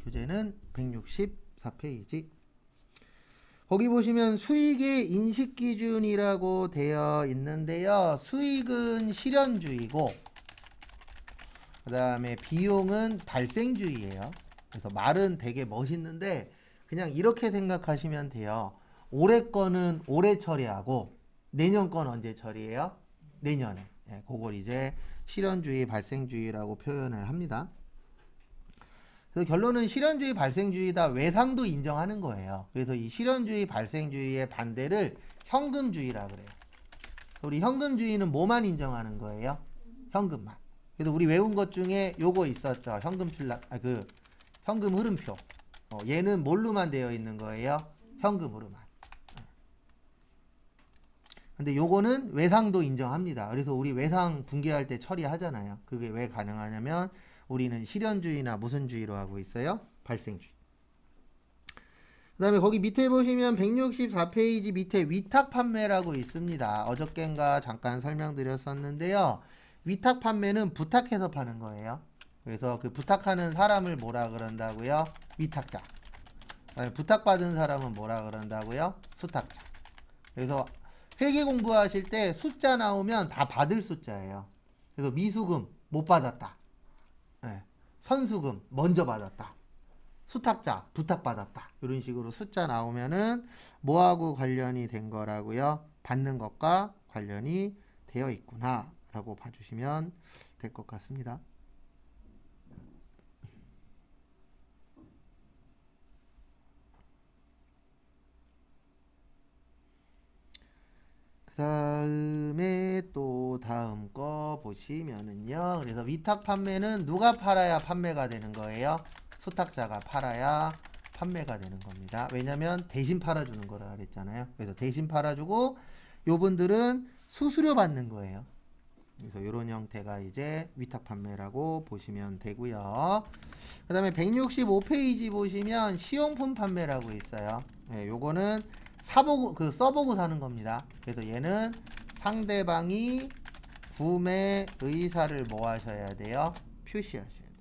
교재는 164페이지. 거기 보시면 수익의 인식기준이라고 되어 있는데요. 수익은 실현주의고 그 다음에 비용은 발생주의예요. 그래서 말은 되게 멋있는데 그냥 이렇게 생각하시면 돼요. 올해 거는 올해 처리하고 내년 건 언제 처리해요? 내년에. 예, 그걸 이제 실현주의, 발생주의라고 표현을 합니다. 그래서 결론은 실현주의, 발생주의다. 외상도 인정하는 거예요. 그래서 이 실현주의, 발생주의의 반대를 현금주의라 그래요. 우리 현금주의는 뭐만 인정하는 거예요? 현금만. 그래서 우리 외운 것 중에 요거 있었죠. 현금 흐름표. 얘는 뭘로만 되어 있는 거예요? 현금으로만. 근데 요거는 외상도 인정합니다. 그래서 우리 외상 붕괴할 때 처리하잖아요. 그게 왜 가능하냐면 우리는 실현주의나 무슨 주의로 하고 있어요? 발생주의. 그 다음에 거기 밑에 보시면 164페이지 밑에 위탁 판매라고 있습니다. 어저껜가 잠깐 설명드렸었는데요. 위탁 판매는 부탁해서 파는 거예요. 그래서 그 부탁하는 사람을 뭐라 그런다고요? 위탁자. 부탁받은 사람은 뭐라 그런다고요? 수탁자. 그래서 회계 공부하실 때 숫자 나오면 다 받을 숫자예요. 그래서 미수금 못 받았다. 네. 선수금 먼저 받았다. 수탁자 부탁받았다. 이런 식으로 숫자 나오면은 뭐하고 관련이 된 거라고요? 받는 것과 관련이 되어 있구나 라고 봐주시면 될 것 같습니다. 그 다음에 또 다음 거 보시면은요. 그래서 위탁 판매는 누가 팔아야 판매가 되는 거예요? 수탁자가 팔아야 판매가 되는 겁니다. 왜냐면 대신 팔아주는 거라 그랬잖아요. 그래서 대신 팔아주고 요분들은 수수료 받는 거예요. 그래서 이런 형태가 이제 위탁 판매라고 보시면 되고요. 그 다음에 165페이지 보시면 시용품 판매라고 있어요. 네, 요거는 써보고 사는 겁니다. 그래서 얘는 상대방이 구매 의사를 뭐 하셔야 돼요? 표시하셔야 돼요.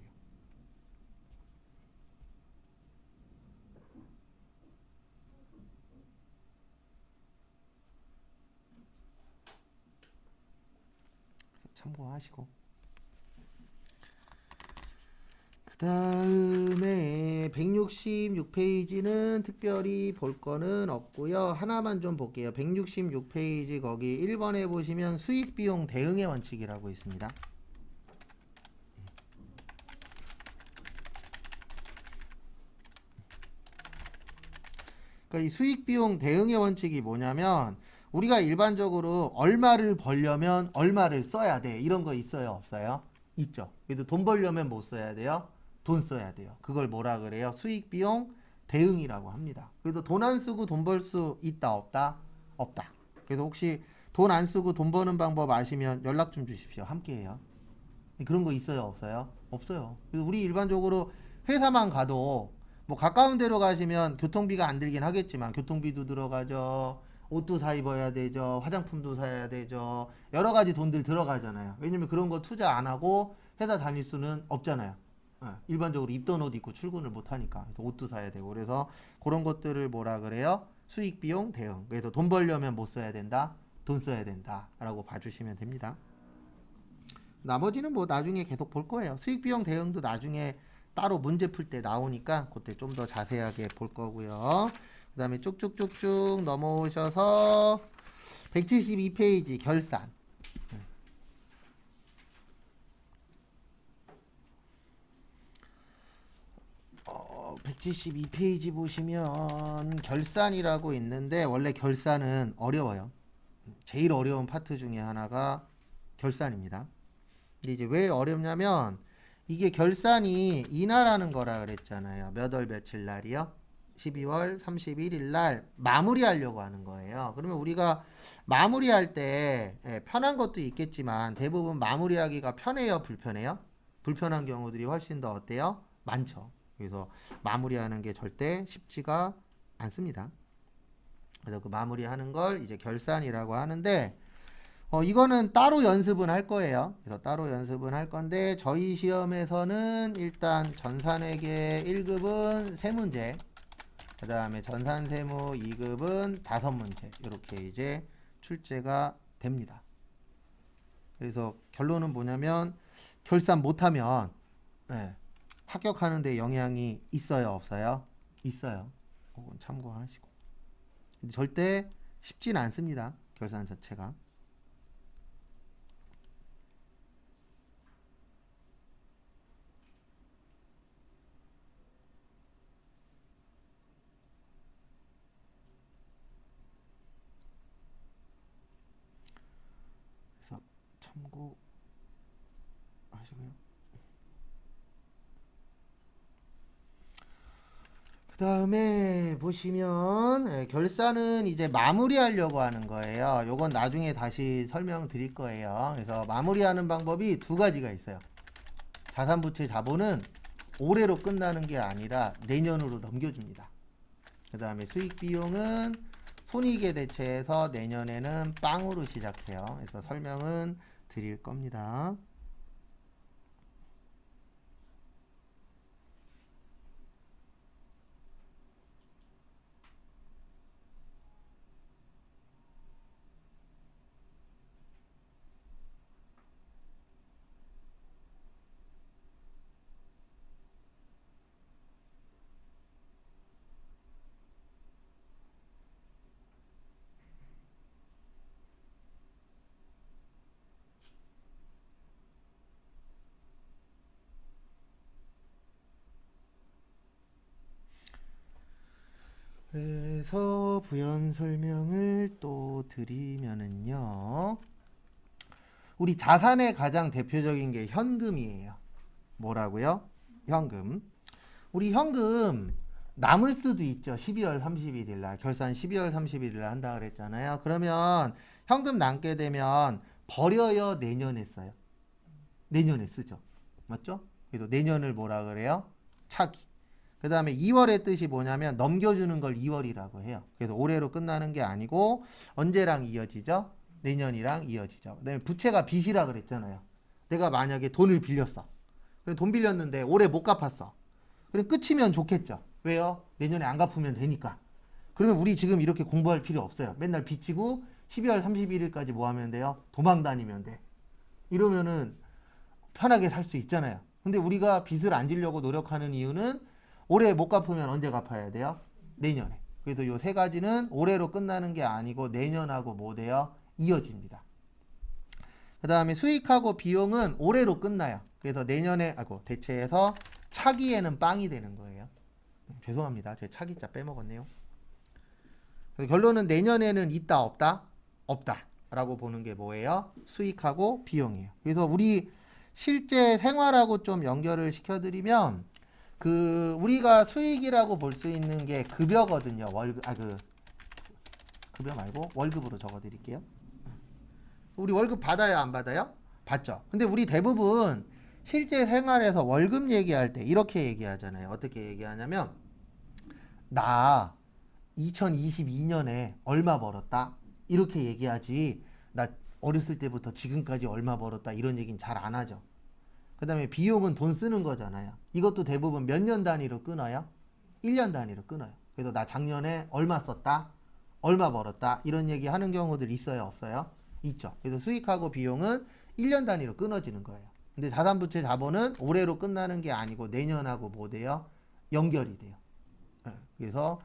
참고하시고. 그 다음에 166페이지는 특별히 볼 거는 없고요. 하나만 좀 볼게요. 166페이지 거기 1번에 보시면 수익비용 대응의 원칙이라고 있습니다. 그러니까 이 수익비용 대응의 원칙이 뭐냐면 우리가 일반적으로 얼마를 벌려면 얼마를 써야 돼. 이런 거 있어요? 없어요? 있죠. 그래도 돈 벌려면 뭐 써야 돼요? 돈 써야 돼요. 그걸 뭐라 그래요? 수익비용 대응이라고 합니다. 그래도 돈 안 쓰고 돈 벌 수 있다 없다? 없다. 그래서 혹시 돈 안 쓰고 돈 버는 방법 아시면 연락 좀 주십시오. 함께 해요. 그런 거 있어요? 없어요? 없어요. 그래서 우리 일반적으로 회사만 가도 뭐 가까운 데로 가시면 교통비가 안 들긴 하겠지만 교통비도 들어가죠. 옷도 사 입어야 되죠. 화장품도 사야 되죠. 여러 가지 돈들 들어가잖아요. 왜냐면 그런 거 투자 안 하고 회사 다닐 수는 없잖아요. 일반적으로 입던 옷 입고 출근을 못 하니까. 그래서 옷도 사야 되고. 그래서 그런 것들을 뭐라 그래요? 수익 비용 대응. 그래서 돈 벌려면 뭐 써야 된다? 돈 써야 된다. 라고 봐주시면 됩니다. 나머지는 뭐 나중에 계속 볼 거예요. 수익 비용 대응도 나중에 따로 문제 풀 때 나오니까 그때 좀 더 자세하게 볼 거고요. 그 다음에 쭉쭉쭉쭉 넘어오셔서 172페이지 결산. 172페이지 보시면 결산이라고 있는데 원래 결산은 어려워요. 제일 어려운 파트 중에 하나가 결산입니다. 근데 이제 왜 어렵냐면 이게 결산이 이날하는 거라 그랬잖아요. 몇 월 며칠 날이요? 12월 31일 날 마무리하려고 하는 거예요. 그러면 우리가 마무리할 때 편한 것도 있겠지만 대부분 마무리하기가 편해요, 불편해요? 불편한 경우들이 훨씬 더 어때요? 많죠. 그래서 마무리하는 게 절대 쉽지가 않습니다. 그래서 그 마무리하는 걸 이제 결산이라고 하는데 이거는 따로 연습은 할 거예요. 그래서 따로 연습은 할 건데 저희 시험에서는 일단 전산회계 1급은 3문제, 그 다음에 전산세무 2급은 5문제 이렇게 이제 출제가 됩니다. 그래서 결론은 뭐냐면 결산 못하면 합격하는 데 영향이 있어요, 없어요? 있어요. 그건 참고하시고. 근데 절대 쉽진 않습니다. 결산 자체가. 그래서 참고하시고요. 그 다음에 보시면 결산은 이제 마무리하려고 하는 거예요. 요건 나중에 다시 설명드릴 거예요. 그래서 마무리하는 방법이 두 가지가 있어요. 자산부채 자본은 올해로 끝나는 게 아니라 내년으로 넘겨줍니다. 그 다음에 수익비용은 손익에 대체해서 내년에는 빵으로 시작해요. 그래서 설명은 드릴 겁니다. 그래서 부연 설명을 또 드리면은요. 우리 자산의 가장 대표적인 게 현금이에요. 뭐라고요? 현금. 우리 현금 남을 수도 있죠. 12월 31일 날. 결산 12월 31일 날 한다 그랬잖아요. 그러면 현금 남게 되면 버려요, 내년에 써요? 내년에 쓰죠. 맞죠? 그래서 내년을 뭐라 그래요? 차기. 그 다음에 2월의 뜻이 뭐냐면 넘겨주는 걸 2월이라고 해요. 그래서 올해로 끝나는 게 아니고 언제랑 이어지죠? 내년이랑 이어지죠. 그 다음에 부채가 빚이라 그랬잖아요. 내가 만약에 돈을 빌렸어. 그럼 돈 빌렸는데 올해 못 갚았어. 그럼 끝이면 좋겠죠. 왜요? 내년에 안 갚으면 되니까. 그러면 우리 지금 이렇게 공부할 필요 없어요. 맨날 빚지고 12월 31일까지 뭐 하면 돼요? 도망 다니면 돼. 이러면은 편하게 살 수 있잖아요. 근데 우리가 빚을 안 지려고 노력하는 이유는 올해 못 갚으면 언제 갚아야 돼요? 내년에. 그래서 요 세 가지는 올해로 끝나는 게 아니고 내년하고 뭐 돼요? 이어집니다. 그 다음에 수익하고 비용은 올해로 끝나요. 그래서 내년에 대체해서 차기에는 빵이 되는 거예요. 죄송합니다. 제 차기자 빼먹었네요. 그래서 결론은 내년에는 있다 없다? 없다 라고 보는 게 뭐예요? 수익하고 비용이에요. 그래서 우리 실제 생활하고 좀 연결을 시켜드리면 우리가 수익이라고 볼 수 있는 게 급여거든요. 월급 급여 말고 월급으로 적어드릴게요. 우리 월급 받아요, 안 받아요? 받죠. 근데 우리 대부분 실제 생활에서 월급 얘기할 때 이렇게 얘기하잖아요. 어떻게 얘기하냐면 나 2022년에 얼마 벌었다 이렇게 얘기하지, 나 어렸을 때부터 지금까지 얼마 벌었다 이런 얘기는 잘 안 하죠. 그 다음에 비용은 돈 쓰는 거잖아요. 이것도 대부분 몇 년 단위로 끊어요? 1년 단위로 끊어요. 그래서 나 작년에 얼마 썼다, 얼마 벌었다 이런 얘기 하는 경우들 있어요, 없어요? 있죠. 그래서 수익하고 비용은 1년 단위로 끊어지는 거예요. 근데 자산부채 자본은 올해로 끝나는 게 아니고 내년하고 뭐 돼요? 연결이 돼요. 그래서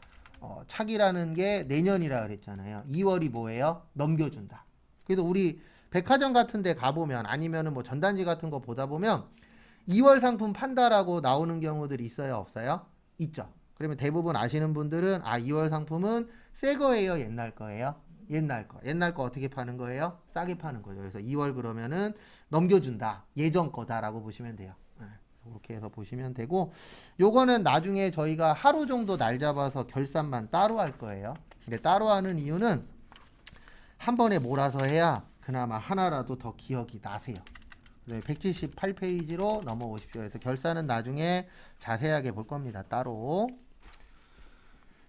차기라는 게 내년이라 그랬잖아요. 2월이 뭐예요? 넘겨준다. 그래서 우리 백화점 같은 데 가보면 아니면은 뭐 전단지 같은 거 보다 보면 2월 상품 판다라고 나오는 경우들이 있어요, 없어요? 있죠. 그러면 대부분 아시는 분들은 2월 상품은 새 거예요, 옛날 거예요? 옛날 거. 옛날 거 어떻게 파는 거예요? 싸게 파는 거죠. 그래서 2월 그러면은 넘겨준다. 예전 거다라고 보시면 돼요. 그렇게 해서 보시면 되고, 요거는 나중에 저희가 하루 정도 날 잡아서 결산만 따로 할 거예요. 근데 따로 하는 이유는 한 번에 몰아서 해야 그나마 하나라도 더 기억이 나세요. 178페이지로 넘어오십시오. 그래서 결산은 나중에 자세하게 볼 겁니다. 따로.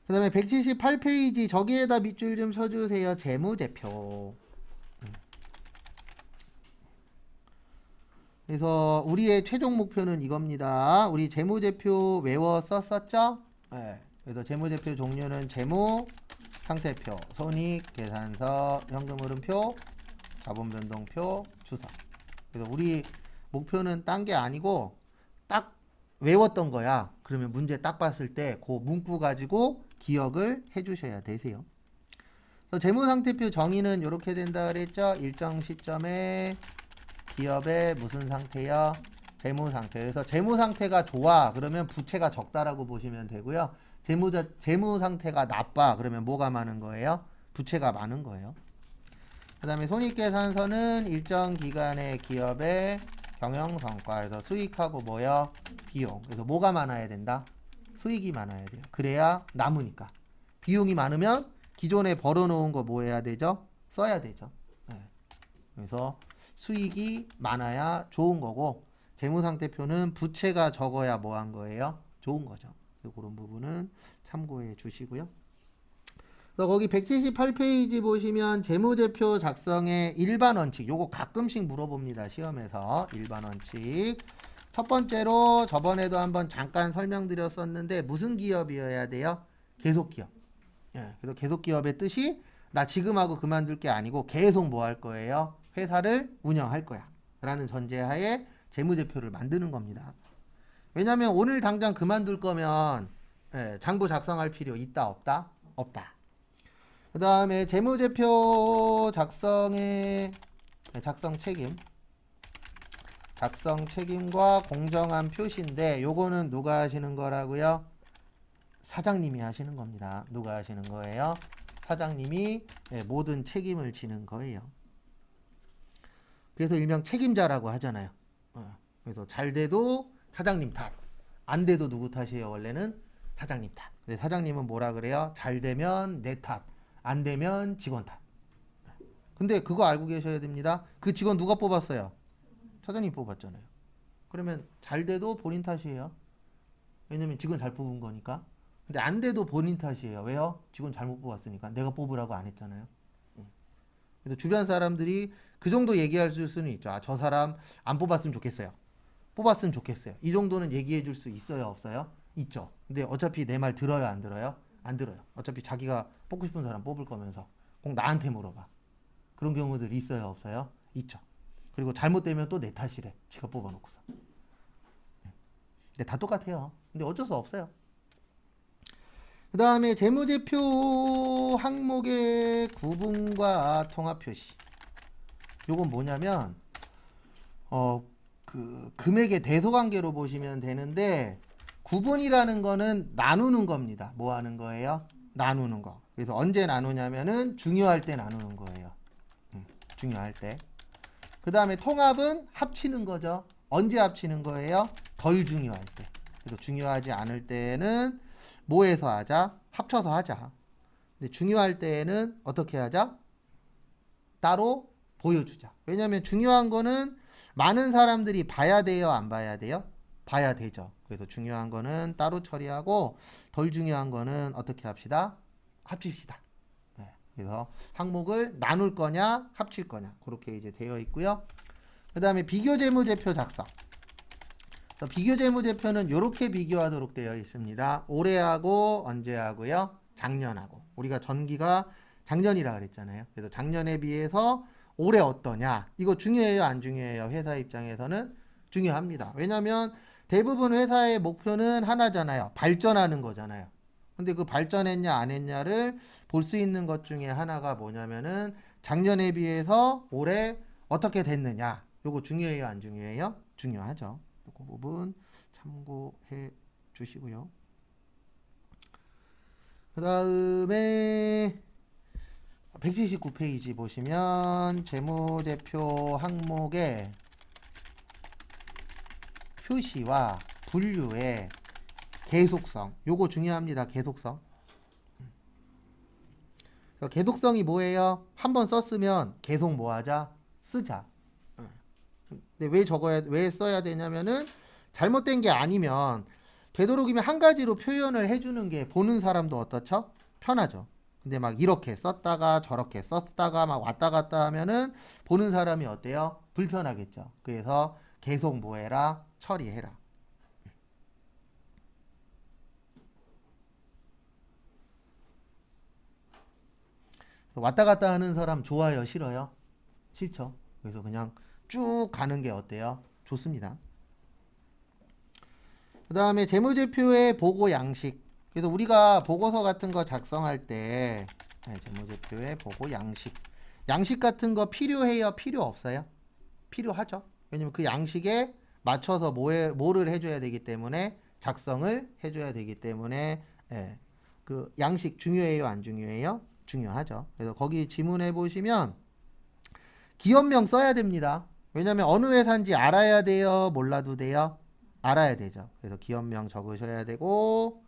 그 다음에 178페이지 저기에다 밑줄 좀 쳐주세요. 재무제표. 그래서 우리의 최종 목표는 이겁니다. 우리 재무제표 외워 썼었죠? 네. 그래서 재무제표 종류는 재무, 상태표, 손익, 계산서, 현금흐름표, 자본변동표, 주석. 그래서 우리 목표는 딴 게 아니고 딱 외웠던 거야. 그러면 문제 딱 봤을 때 그 문구 가지고 기억을 해주셔야 되세요. 그래서 재무상태표 정의는 이렇게 된다 그랬죠. 일정 시점에 기업의 무슨 상태요? 재무상태. 그래서 재무상태가 좋아. 그러면 부채가 적다라고 보시면 되고요. 재무상태가 나빠. 그러면 뭐가 많은 거예요? 부채가 많은 거예요. 그 다음에 손익계산서는 일정 기간의 기업의 경영성과에서 수익하고 뭐요? 비용. 그래서 뭐가 많아야 된다? 수익이 많아야 돼요. 그래야 남으니까. 비용이 많으면 기존에 벌어놓은 거 뭐 해야 되죠? 써야 되죠. 네. 그래서 수익이 많아야 좋은 거고 재무상태표는 부채가 적어야 뭐 한 거예요? 좋은 거죠. 그런 부분은 참고해 주시고요. 그래서 거기 178페이지 보시면 재무제표 작성의 일반 원칙 요거 가끔씩 물어봅니다. 시험에서 일반 원칙 첫 번째로 저번에도 한번 잠깐 설명드렸었는데 무슨 기업이어야 돼요? 계속기업. 예, 그래서 계속기업의 뜻이 나 지금 하고 그만둘 게 아니고 계속 뭐 할 거예요? 회사를 운영할 거야 라는 전제하에 재무제표를 만드는 겁니다. 왜냐하면 오늘 당장 그만둘 거면 장부 작성할 필요 있다 없다? 없다. 그 다음에 재무제표 작성의 작성 책임과 공정한 표시인데 요거는 누가 하시는 거라고요? 사장님이 하시는 겁니다. 누가 하시는 거예요? 사장님이 모든 책임을 지는 거예요. 그래서 일명 책임자라고 하잖아요. 그래서 잘 돼도 사장님 탓, 안 돼도 누구 탓이에요? 원래는 사장님 탓. 근데 사장님은 뭐라 그래요? 잘 되면 내 탓, 안 되면 직원 탓. 근데 그거 알고 계셔야 됩니다. 그 직원 누가 뽑았어요? 사장님 뽑았잖아요. 그러면 잘 돼도 본인 탓이에요. 왜냐면 직원 잘 뽑은 거니까. 근데 안 돼도 본인 탓이에요. 왜요? 직원 잘못 뽑았으니까. 내가 뽑으라고 안 했잖아요. 그래서 주변 사람들이 그 정도 얘기할 수는 있죠. 아, 저 사람 안 뽑았으면 좋겠어요. 뽑았으면 좋겠어요. 이 정도는 얘기해 줄 수 있어요? 없어요? 있죠. 근데 어차피 내 말 들어요? 안 들어요? 안 들어요. 어차피 자기가 뽑고 싶은 사람 뽑을 거면서 꼭 나한테 물어봐. 그런 경우들 있어요? 없어요? 있죠. 그리고 잘못되면 또 내 탓이래. 지가 뽑아놓고서. 근데 다 똑같아요. 근데 어쩔 수 없어요. 그 다음에 재무제표 항목의 구분과 통합 표시. 요건 뭐냐면 그 금액의 대소관계로 보시면 되는데 구분이라는 거는 나누는 겁니다. 뭐 하는 거예요? 나누는 거. 그래서 언제 나누냐면은 중요할 때 나누는 거예요. 중요할 때. 그 다음에 통합은 합치는 거죠. 언제 합치는 거예요? 덜 중요할 때. 그래서 중요하지 않을 때는 뭐 해서 하자? 합쳐서 하자. 근데 중요할 때에는 어떻게 하자? 따로 보여주자. 왜냐하면 중요한 거는 많은 사람들이 봐야 돼요? 안 봐야 돼요? 봐야 되죠. 그래서 중요한 거는 따로 처리하고 덜 중요한 거는 어떻게 합시다? 합칩시다. 네. 그래서 항목을 나눌 거냐 합칠 거냐 그렇게 이제 되어 있고요. 그 다음에 비교재무제표 작성. 비교재무제표는 이렇게 비교하도록 되어 있습니다. 올해하고 언제 하고요? 작년하고. 우리가 전기가 작년이라 그랬잖아요. 그래서 작년에 비해서 올해 어떠냐? 이거 중요해요? 안 중요해요? 회사 입장에서는 중요합니다. 왜냐하면 대부분 회사의 목표는 하나잖아요. 발전하는 거잖아요. 근데 그 발전했냐 안 했냐를 볼 수 있는 것 중에 하나가 뭐냐면은 작년에 비해서 올해 어떻게 됐느냐. 요거 중요해요? 안 중요해요? 중요하죠. 그 부분 참고해 주시고요. 그 다음에 179페이지 보시면 재무제표 항목의 표시와 분류의 계속성. 요거 중요합니다. 계속성. 계속성이 뭐예요? 한번 썼으면 계속 뭐 하자? 쓰자. 근데 왜 써야 되냐면은 잘못된 게 아니면 되도록이면 한 가지로 표현을 해주는 게 보는 사람도 어떻죠? 편하죠. 근데 막 이렇게 썼다가 저렇게 썼다가 막 왔다 갔다 하면은 보는 사람이 어때요? 불편하겠죠. 그래서 계속 뭐해라? 처리해라. 왔다 갔다 하는 사람 좋아요? 싫어요? 싫죠. 그래서 그냥 쭉 가는 게 어때요? 좋습니다. 그 다음에 재무제표의 보고 양식. 그래서 우리가 보고서 같은 거 작성할 때 재무제표의 보고 양식. 양식 같은 거 필요해요? 필요 없어요? 필요하죠. 왜냐면 그 양식에 맞춰서 뭐를 해줘야 되기 때문에 작성을 해줘야 되기 때문에 그 양식 중요해요? 안 중요해요? 중요하죠. 그래서 거기 지문해 보시면 기업명 써야 됩니다. 왜냐면 어느 회사인지 알아야 돼요? 몰라도 돼요? 알아야 되죠. 그래서 기업명 적으셔야 되고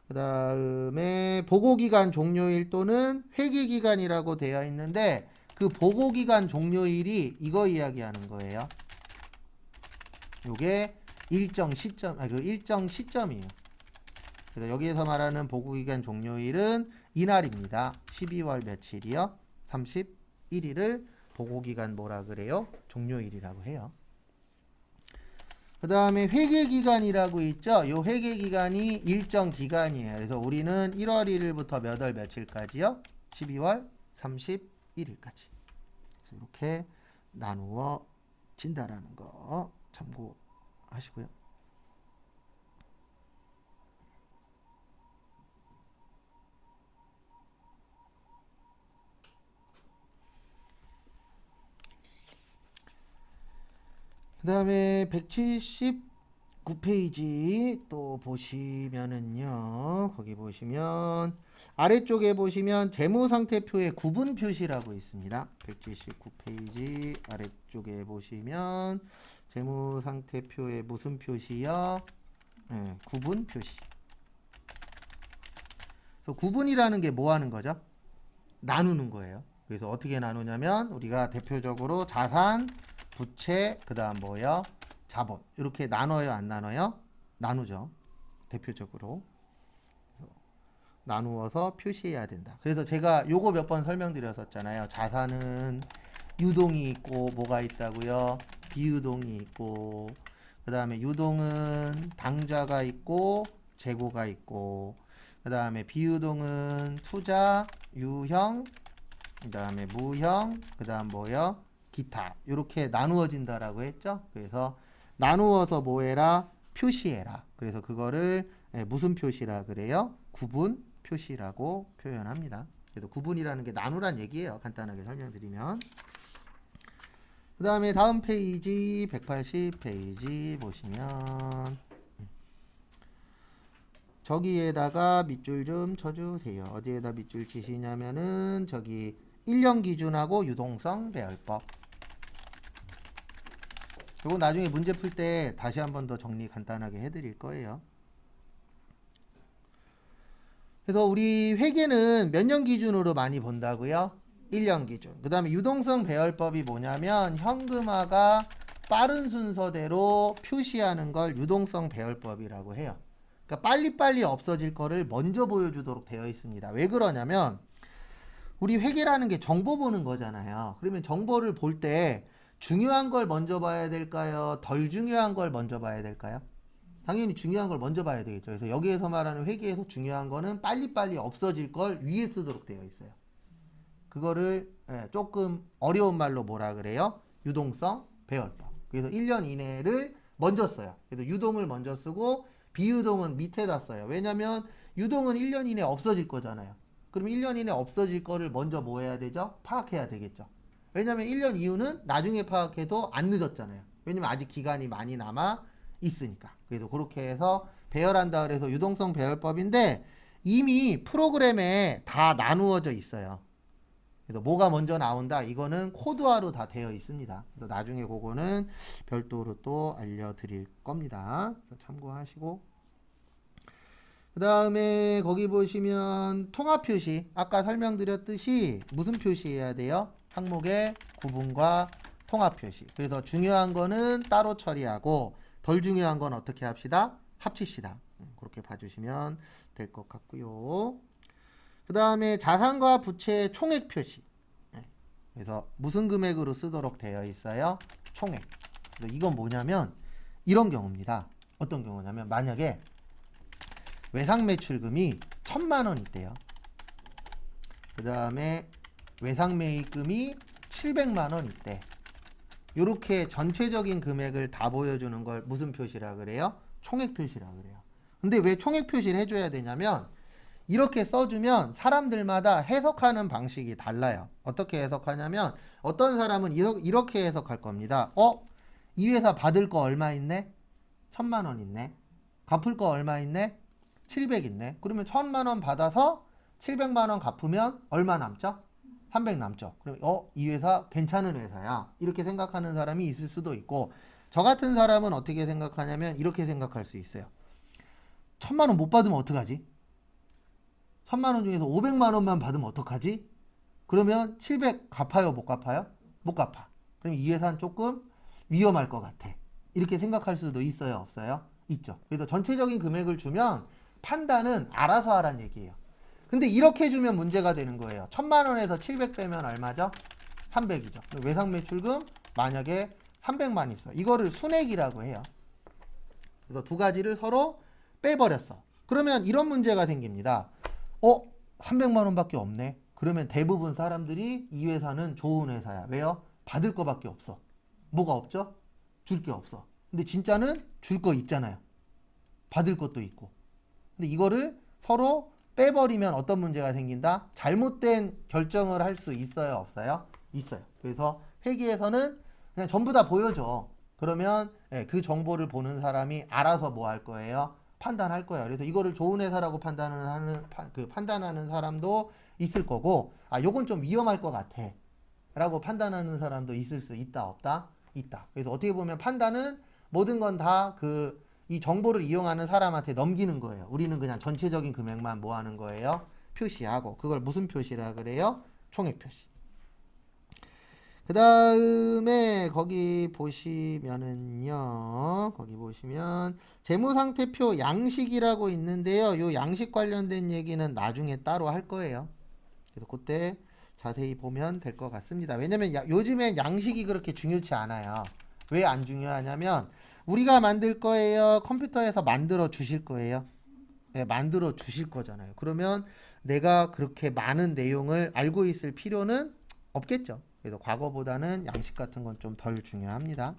그 다음에 보고기간 종료일 또는 회계기간이라고 되어 있는데 그 보고기간 종료일이 이거 이야기하는 거예요. 요게 일정 시점이에요. 그래서 여기에서 말하는 보고기간 종료일은 이날입니다. 12월 며칠이요? 31일을 보고기간 뭐라 그래요? 종료일이라고 해요. 그 다음에 회계기간이라고 있죠? 이 회계기간이 일정 기간이에요. 그래서 우리는 1월 1일부터 몇 월 며칠까지요? 12월 31일까지. 이렇게 나누어 진다라는 거 참고하시고요. 그 다음에 179페이지 또 보시면은요. 거기 보시면 아래쪽에 보시면 재무상태표의 구분 표시라고 있습니다. 179페이지 아래쪽에 보시면 재무상태표의 무슨 표시요? 구분 표시. 그래서 구분이라는 게 뭐 하는 거죠? 나누는 거예요. 그래서 어떻게 나누냐면 우리가 대표적으로 자산, 부채, 그 다음 뭐요? 자본. 이렇게 나눠요? 안 나눠요? 나누죠. 대표적으로. 나누어서 표시해야 된다. 그래서 제가 요거 몇 번 설명드렸었잖아요. 자산은 유동이 있고 뭐가 있다고요? 비유동이 있고 그 다음에 유동은 당좌가 있고 재고가 있고 그 다음에 비유동은 투자, 유형, 그 다음에 무형, 그 다음 뭐요? 기타. 이렇게 나누어진다라고 했죠. 그래서 나누어서 뭐해라? 표시해라. 그래서 그거를 무슨 표시라 그래요? 구분 표시라고 표현합니다. 그래서 구분이라는 게 나누란 얘기예요. 간단하게 설명드리면. 그 다음에 다음 페이지 180페이지 보시면 저기에다가 밑줄 좀 쳐주세요. 어디에다 밑줄 치시냐면은 저기 1년 기준하고 유동성 배열법. 이거 나중에 문제 풀 때 다시 한 번 더 정리 간단하게 해드릴 거예요. 그래서 우리 회계는 몇 년 기준으로 많이 본다고요? 1년 기준. 그 다음에 유동성 배열법이 뭐냐면 현금화가 빠른 순서대로 표시하는 걸 유동성 배열법이라고 해요. 그러니까 빨리빨리 없어질 거를 먼저 보여주도록 되어 있습니다. 왜 그러냐면 우리 회계라는 게 정보 보는 거잖아요. 그러면 정보를 볼 때 중요한 걸 먼저 봐야 될까요? 덜 중요한 걸 먼저 봐야 될까요? 당연히 중요한 걸 먼저 봐야 되겠죠. 그래서 여기에서 말하는 회계에서 중요한 거는 빨리빨리 없어질 걸 위에 쓰도록 되어 있어요. 그거를 조금 어려운 말로 뭐라 그래요? 유동성 배열법. 그래서 1년 이내를 먼저 써요. 그래서 유동을 먼저 쓰고 비유동은 밑에다 써요. 왜냐면 유동은 1년 이내 없어질 거잖아요. 그럼 1년 이내 없어질 거를 먼저 뭐 해야 되죠? 파악해야 되겠죠. 왜냐면 1년 이후는 나중에 파악해도 안 늦었잖아요. 왜냐면 아직 기간이 많이 남아 있으니까. 그래서 그렇게 해서 배열한다 그래서 유동성 배열법인데 이미 프로그램에 다 나누어져 있어요. 그래서 뭐가 먼저 나온다? 이거는 코드화로 다 되어 있습니다. 그래서 나중에 그거는 별도로 또 알려드릴 겁니다. 그래서 참고하시고 그 다음에 거기 보시면 통합 표시 아까 설명드렸듯이 무슨 표시해야 돼요? 항목의 구분과 통합 표시. 그래서 중요한 거는 따로 처리하고 덜 중요한 건 어떻게 합시다? 합치시다. 그렇게 봐주시면 될 것 같고요. 그 다음에 자산과 부채의 총액 표시. 그래서 무슨 금액으로 쓰도록 되어 있어요? 총액. 그래서 이건 뭐냐면 이런 경우입니다. 어떤 경우냐면 만약에 외상 매출금이 1,000만 원 있대요. 그 다음에 외상 매입금이 700만 원 있대. 이렇게 전체적인 금액을 다 보여주는 걸 무슨 표시라 그래요? 총액 표시라 그래요. 근데 왜 총액 표시를 해줘야 되냐면 이렇게 써주면 사람들마다 해석하는 방식이 달라요. 어떻게 해석하냐면 어떤 사람은 이렇게 해석할 겁니다. 이 회사 받을 거 얼마 있네? 1,000만 원 있네. 갚을 거 얼마 있네? 700 있네. 그러면 1,000만 원 받아서 700만 원 갚으면 얼마 남죠? 300 남죠. 그럼 이 회사 괜찮은 회사야. 이렇게 생각하는 사람이 있을 수도 있고 저 같은 사람은 어떻게 생각하냐면 이렇게 생각할 수 있어요. 1,000만 원 못 받으면 어떡하지? 1,000만 원 중에서 500만 원만 받으면 어떡하지? 그러면 700 갚아요? 못 갚아요? 못 갚아. 그럼 이 회사는 조금 위험할 것 같아. 이렇게 생각할 수도 있어요? 없어요? 있죠. 그래서 전체적인 금액을 주면 판단은 알아서 하란 얘기예요. 근데 이렇게 주면 문제가 되는 거예요. 1,000만 원에서 700 빼면 얼마죠? 300이죠. 외상 매출금 만약에 300만 있어. 이거를 순액이라고 해요. 그래서 두 가지를 서로 빼버렸어. 그러면 이런 문제가 생깁니다. 300만 원밖에 없네. 그러면 대부분 사람들이 이 회사는 좋은 회사야. 왜요? 받을 거밖에 없어. 뭐가 없죠? 줄 게 없어. 근데 진짜는 줄 거 있잖아요. 받을 것도 있고. 근데 이거를 서로 빼버리면 어떤 문제가 생긴다? 잘못된 결정을 할 수 있어요? 없어요? 있어요. 그래서 회계에서는 그냥 전부 다 보여줘. 그러면 그 정보를 보는 사람이 알아서 뭐 할 거예요? 판단할 거예요. 그래서 이거를 좋은 회사라고 판단하는 사람도 있을 거고, 요건 좀 위험할 것 같아. 라고 판단하는 사람도 있을 수 있다, 없다? 있다. 그래서 어떻게 보면 판단은 모든 건 다 이 정보를 이용하는 사람한테 넘기는 거예요. 우리는 그냥 전체적인 금액만 뭐 하는 거예요? 표시하고. 그걸 무슨 표시라 그래요? 총액 표시. 그 다음에 거기 보시면은요. 거기 보시면 재무상태표 양식이라고 있는데요. 요 양식 관련된 얘기는 나중에 따로 할 거예요. 그래서 그때 자세히 보면 될 것 같습니다. 왜냐면 요즘엔 양식이 그렇게 중요치 않아요. 왜 안 중요하냐면 우리가 만들 거예요? 컴퓨터에서 만들어 주실 거예요? 네, 만들어 주실 거잖아요. 그러면 내가 그렇게 많은 내용을 알고 있을 필요는 없겠죠. 그래서 과거보다는 양식 같은 건 좀 덜 중요합니다.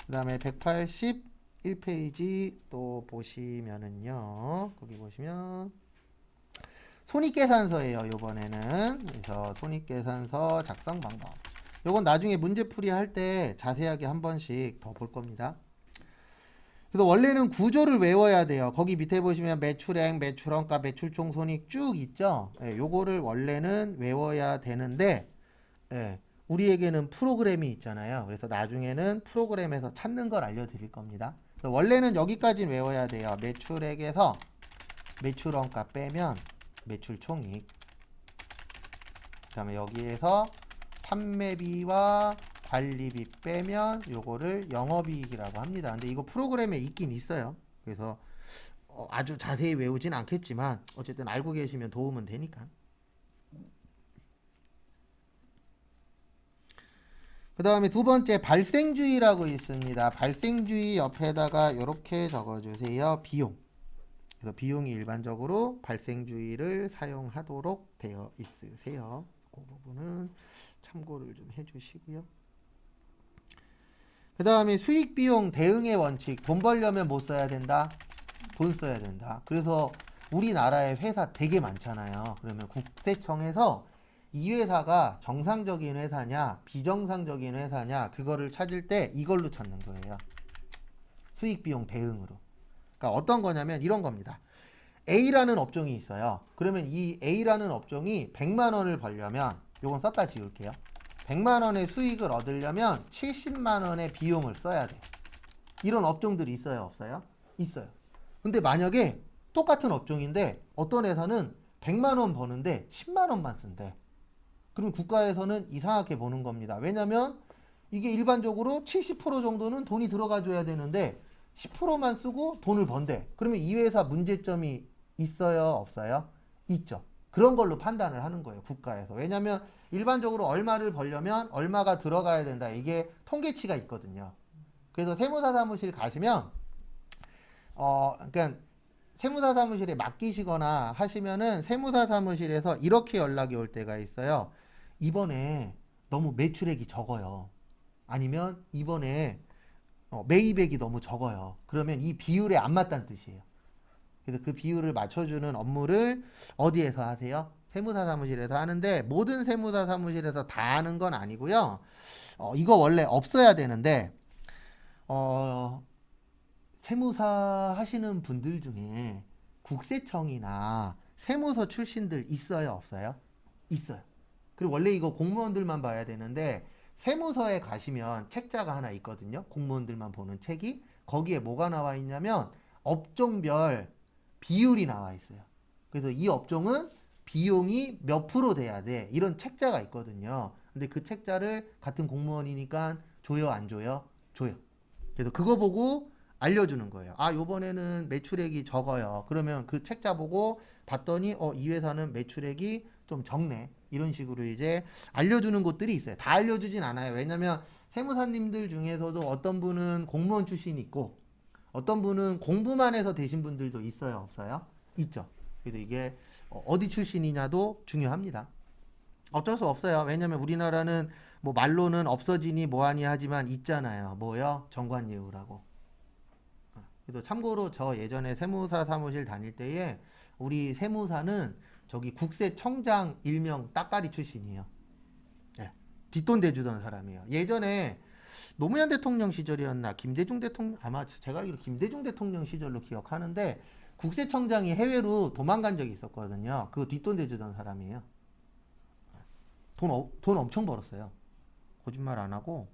그 다음에 181페이지 또 보시면은요. 거기 보시면 손익계산서예요. 요번에는. 그래서 손익계산서 작성 방법. 요건 나중에 문제풀이 할 때 자세하게 한 번씩 더 볼 겁니다. 그래서 원래는 구조를 외워야 돼요. 거기 밑에 보시면 매출액, 매출원가, 매출총 손익 쭉 있죠. 요거를 원래는 외워야 되는데 우리에게는 프로그램이 있잖아요. 그래서 나중에는 프로그램에서 찾는 걸 알려드릴 겁니다. 원래는 여기까지 외워야 돼요. 매출액에서 매출원가 빼면 매출총익. 그 다음에 여기에서 판매비와 관리비 빼면 요거를 영업이익이라고 합니다. 근데 이거 프로그램에 있긴 있어요. 그래서 아주 자세히 외우진 않겠지만 어쨌든 알고 계시면 도움은 되니까. 그 다음에 두 번째 발생주의라고 있습니다. 발생주의 옆에다가 이렇게 적어주세요. 비용. 그래서 비용이 일반적으로 발생주의를 사용하도록 되어 있으세요. 그 부분은 참고를 좀 해주시고요. 그 다음에 수익비용 대응의 원칙. 돈 벌려면 뭐 써야 된다? 돈 써야 된다. 그래서 우리나라에 회사 되게 많잖아요. 그러면 국세청에서 이 회사가 정상적인 회사냐 비정상적인 회사냐 그거를 찾을 때 이걸로 찾는 거예요. 수익비용 대응으로. 그러니까 어떤 거냐면 이런 겁니다. A라는 업종이 있어요. 그러면 이 A라는 업종이 100만 원을 벌려면 요건 썼다 지울게요. 100만 원의 수익을 얻으려면 70만 원의 비용을 써야 돼. 이런 업종들이 있어요, 없어요? 있어요. 근데 만약에 똑같은 업종인데 어떤 회사는 100만 원 버는데 10만 원만 쓴대. 그럼 국가에서는 이상하게 보는 겁니다. 왜냐면 이게 일반적으로 70% 정도는 돈이 들어가 줘야 되는데 10%만 쓰고 돈을 번대. 그러면 이 회사 문제점이 있어요, 없어요? 있죠. 그런 걸로 판단을 하는 거예요, 국가에서. 왜냐면 일반적으로 얼마를 벌려면 얼마가 들어가야 된다. 이게 통계치가 있거든요. 그래서 세무사 사무실 가시면 그러니까 세무사 사무실에 맡기시거나 하시면은 세무사 사무실에서 이렇게 연락이 올 때가 있어요. 이번에 너무 매출액이 적어요. 아니면 이번에 매입액이 너무 적어요. 그러면 이 비율에 안 맞다는 뜻이에요. 그래서 그 비율을 맞춰주는 업무를 어디에서 하세요? 세무사 사무실에서 하는데 모든 세무사 사무실에서 다 하는 건 아니고요. 이거 원래 없어야 되는데 세무사 하시는 분들 중에 국세청이나 세무서 출신들 있어요, 없어요? 있어요. 그리고 원래 이거 공무원들만 봐야 되는데 세무서에 가시면 책자가 하나 있거든요. 공무원들만 보는 책이. 거기에 뭐가 나와 있냐면 업종별 비율이 나와 있어요. 그래서 이 업종은 비용이 몇 프로 돼야 돼. 이런 책자가 있거든요. 근데 그 책자를 같은 공무원이니까 줘요, 안 줘요? 줘요. 그래서 그거 보고 알려주는 거예요. 아, 요번에는 매출액이 적어요. 그러면 그 책자 보고 봤더니 이 회사는 매출액이 좀 적네. 이런 식으로 이제 알려주는 곳들이 있어요. 다 알려주진 않아요. 왜냐면 세무사님들 중에서도 어떤 분은 공무원 출신이 있고 어떤 분은 공부만 해서 되신 분들도 있어요, 없어요? 있죠. 그래서 이게 어디 출신이냐도 중요합니다. 어쩔 수 없어요. 왜냐면 우리나라는 뭐 말로는 없어지니 뭐하니 하지만 있잖아요. 뭐요? 정관예우라고. 그래서 참고로 저 예전에 세무사 사무실 다닐 때에 우리 세무사는 저기 국세청장 일명 따까리 출신이에요. 네. 뒷돈 대주던 사람이에요. 예전에 노무현 대통령 시절이었나 김대중 대통령 아마 제가 알기로 김대중 대통령 시절로 기억하는데 국세청장이 해외로 도망간 적이 있었거든요. 그 뒷돈 대주던 사람이에요. 돈 엄청 벌었어요. 거짓말 안 하고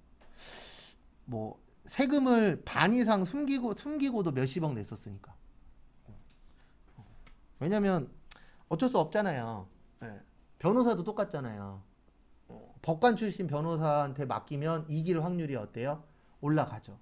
뭐 세금을 반 이상 숨기고도 몇십억 냈었으니까. 왜냐면 어쩔 수 없잖아요. 예. 변호사도 똑같잖아요. 법관 출신 변호사한테 맡기면 이길 확률이 어때요? 올라가죠.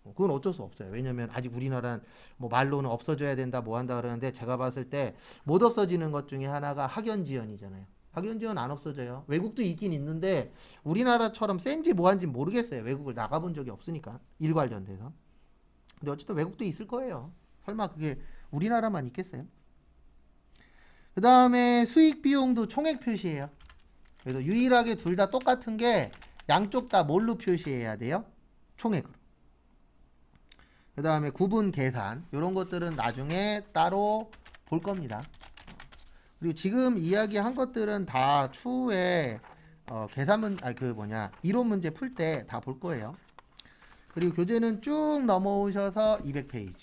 그건 어쩔 수 없어요. 왜냐면 아직 우리나라는 뭐 말로는 없어져야 된다 뭐 한다 그러는데 제가 봤을 때 못 없어지는 것 중에 하나가 학연지연이잖아요. 학연지연 안 없어져요. 외국도 있긴 있는데 우리나라처럼 센지 뭐한지 모르겠어요. 외국을 나가본 적이 없으니까 일 관련돼서. 근데 어쨌든 외국도 있을 거예요. 설마 그게 우리나라만 있겠어요? 그 다음에 수익 비용도 총액 표시해요. 그래서 유일하게 둘 다 똑같은 게 양쪽 다 뭘로 표시해야 돼요? 총액으로. 그 다음에 구분 계산 이런 것들은 나중에 따로 볼 겁니다. 그리고 지금 이야기한 것들은 다 추후에 이론 문제 풀 때 다 볼 거예요. 그리고 교재는 쭉 넘어오셔서 200페이지.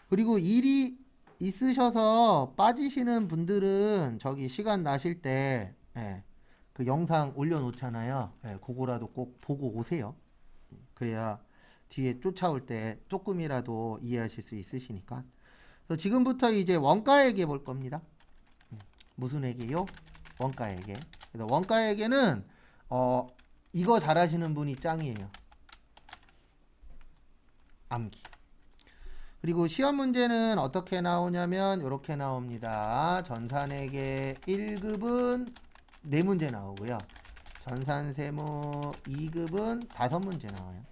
그리고 일이 있으셔서 빠지시는 분들은 저기 시간 나실 때 그 영상 올려놓잖아요. 그거라도 꼭 보고 오세요. 그래야 뒤에 쫓아올 때 조금이라도 이해하실 수 있으시니까. 그래서 지금부터 이제 원가회계 볼 겁니다. 무슨 회계요? 원가회계. 그래서 원가회계는 이거 잘하시는 분이 짱이에요. 암기. 그리고 시험 문제는 어떻게 나오냐면 이렇게 나옵니다. 전산회계 1급은 4문제 나오고요. 전산세무 2급은 5문제 나와요.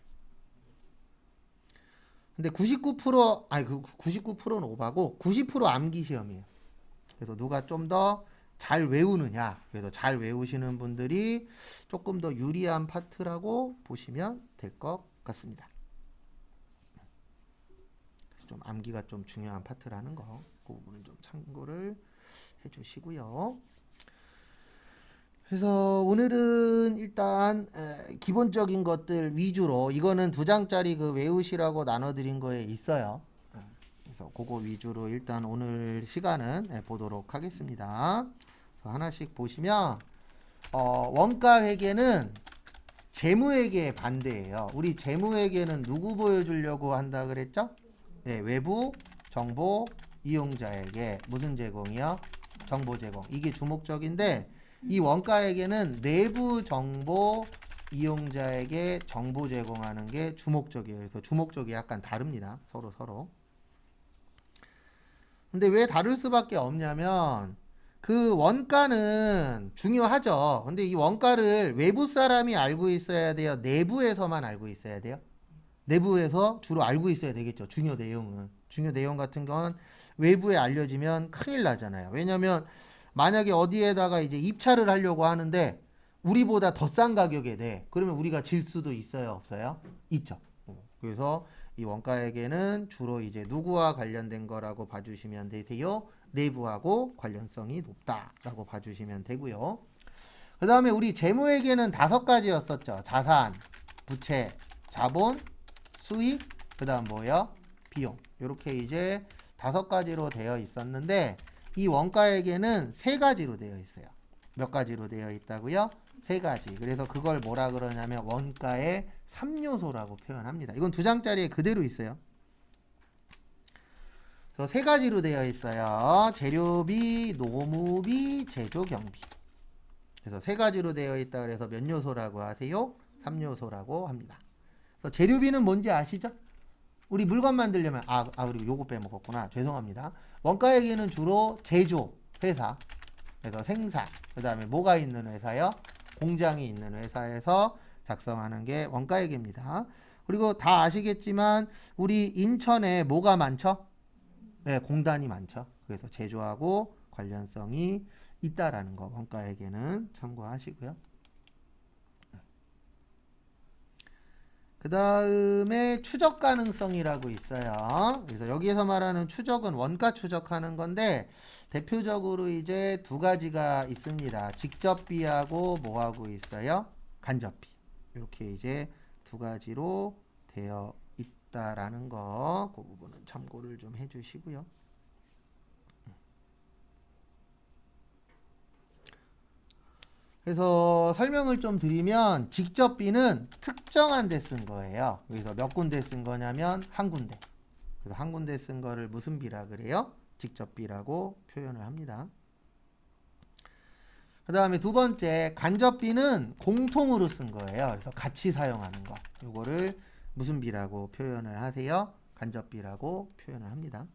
근데 99%는 오바고 90% 암기 시험이에요. 그래서 누가 좀 더 잘 외우느냐. 그래서 잘 외우시는 분들이 조금 더 유리한 파트라고 보시면 될 것 같습니다. 좀 암기가 좀 중요한 파트라는 거, 그 부분은 좀 참고를 해주시고요. 그래서 오늘은 일단 기본적인 것들 위주로 이거는 2장짜리 그 외우시라고 나눠드린 거에 있어요. 그래서 그거 위주로 일단 오늘 시간은 보도록 하겠습니다. 하나씩 보시면 원가 회계는 재무회계의 반대예요. 우리 재무회계는 누구 보여주려고 한다 그랬죠? 네, 외부 정보 이용자에게 무슨 제공이요? 정보 제공. 이게 주목적인데 이 원가회계는 내부 정보 이용자에게 정보 제공하는 게 주목적이에요. 그래서 주목적이 약간 다릅니다. 서로. 근데 왜 다를 수밖에 없냐면 그 원가는 중요하죠. 근데 이 원가를 외부 사람이 알고 있어야 돼요? 내부에서만 알고 있어야 돼요? 내부에서 주로 알고 있어야 되겠죠. 중요 내용은. 중요 내용 같은 건 외부에 알려지면 큰일 나잖아요. 왜냐면 만약에 어디에다가 이제 입찰을 하려고 하는데 우리보다 더 싼 가격에 내. 그러면 우리가 질 수도 있어요, 없어요? 있죠. 그래서 이 원가에게는 주로 이제 누구와 관련된 거라고 봐주시면 되세요. 내부하고 관련성이 높다라고 봐주시면 되고요. 그 다음에 우리 재무회계는 5가지였었죠. 자산, 부채, 자본, 수익, 그 다음 뭐요? 비용. 이렇게 이제 5가지로 되어 있었는데 이 원가에게는 3가지로 되어 있어요. 몇 가지로 되어 있다고요? 3가지. 그래서 그걸 뭐라 그러냐면 원가의 3요소라고 표현합니다. 이건 2장짜리에 그대로 있어요. 그래서 3가지로 되어 있어요. 재료비, 노무비, 제조 경비. 그래서 3가지로 되어 있다 그래서 몇 요소라고 하세요? 3요소라고 합니다. 그래서 재료비는 뭔지 아시죠? 우리 물건 만들려면 그리고 요거 빼먹었구나. 죄송합니다. 원가에게는 주로 제조 회사, 그래서 생산, 그 다음에 뭐가 있는 회사요? 공장이 있는 회사에서 작성하는 게 원가액입니다. 그리고 다 아시겠지만 우리 인천에 뭐가 많죠? 네, 공단이 많죠. 그래서 제조하고 관련성이 있다라는 거 원가액에는 참고하시고요. 그 다음에 추적 가능성이라고 있어요. 그래서 여기에서 말하는 추적은 원가 추적하는 건데 대표적으로 이제 2가지가 있습니다. 직접비하고 뭐하고 있어요? 간접비. 이렇게 이제 2가지로 되어 있다라는 거, 그 부분은 참고를 좀 해주시고요. 그래서 설명을 좀 드리면 직접비는 특정한 데 쓴 거예요. 그래서 몇 군데 쓴 거냐면 한 군데. 그래서 한 군데 쓴 거를 무슨 비라 그래요? 직접비라고 표현을 합니다. 그 다음에 2번째 간접비는 공통으로 쓴 거예요. 그래서 같이 사용하는 거. 이거를 무슨 비라고 표현을 하세요? 간접비라고 표현을 합니다.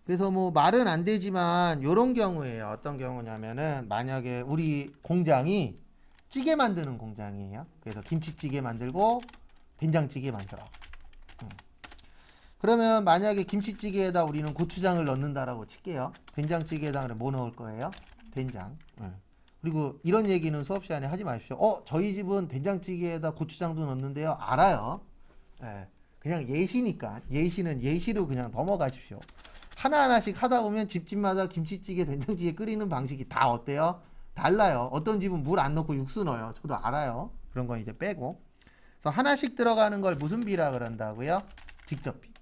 그래서 뭐 말은 안 되지만 이런 경우에요. 어떤 경우냐면은 만약에 우리 공장이 찌개 만드는 공장이에요. 그래서 김치찌개 만들고 된장찌개 만들어. 그러면 만약에 김치찌개에다 우리는 고추장을 넣는다라고 칠게요. 된장찌개에다 그러면 뭐 넣을 거예요? 된장. 그리고 이런 얘기는 수업 시간에 하지 마십시오. 저희 집은 된장찌개에다 고추장도 넣는데요. 알아요. 그냥 예시니까. 예시는 예시로 그냥 넘어가십시오. 하나하나씩 하다 보면 집집마다 김치찌개, 된장찌개 끓이는 방식이 다 어때요? 달라요. 어떤 집은 물 안 넣고 육수 넣어요. 저도 알아요. 그런 건 이제 빼고. 그래서 하나씩 들어가는 걸 무슨 비라 그런다고요? 직접비.